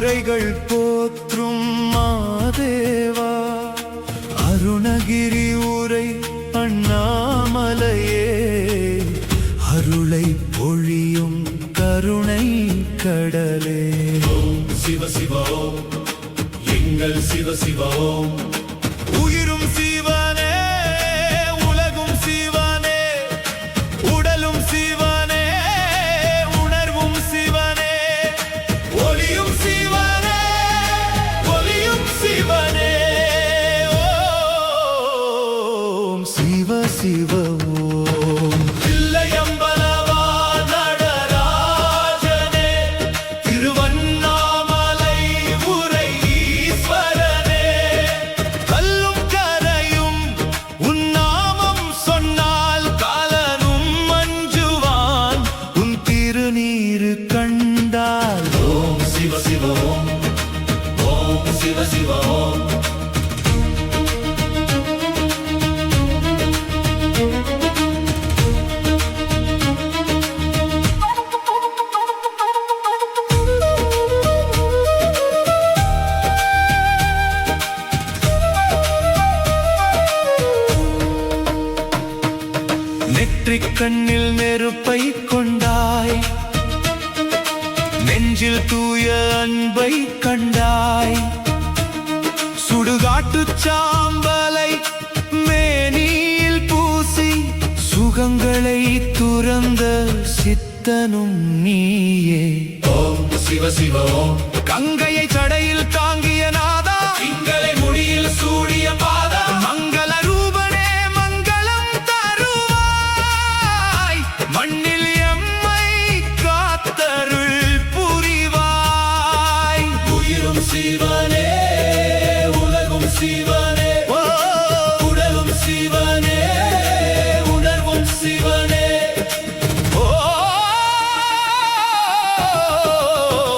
குறைகள் போற்றும் மாதேவா, அருணகிரி உரை அண்ணாமலையே, அருளை பொழியும் கருணை கடலே. ஓம் சிவ சிவ ஓம், எங்கள் சிவ சிவ ஓம். உயிரும் சிவனே, உலகும் சிவனே, உடலும் சிவனே, உணர்வும் சிவனே, ஒளியும் சிவனே, ஒளியும் சிவனே. ஓம் சிவ சிவ ஓம். தில்லையம்பலவா நடராஜனே, திருவண்ணாமலை உரை ஈஸ்வரனே, கல்லும் கரையும் உன் நாமம் சொன்னால் காலனும் மஞ்சுவான் உன் திருநீரு கண்டால். ஓம் சிவ சிவ ஓம், ஓம் சிவ சிவ ஓம். நெற்றிக் கண்ணில் நெருப்பை கொண்டாய், நெஞ்சில் தூய அன்பை கண்டாய், சுடுகாட்டுச் சாம்பலை மேனியில் பூசி சுகங்களை துறந்த சித்தனும் நீயே. ஓம் சிவ சிவ ஓம். கங்கையை சடையில்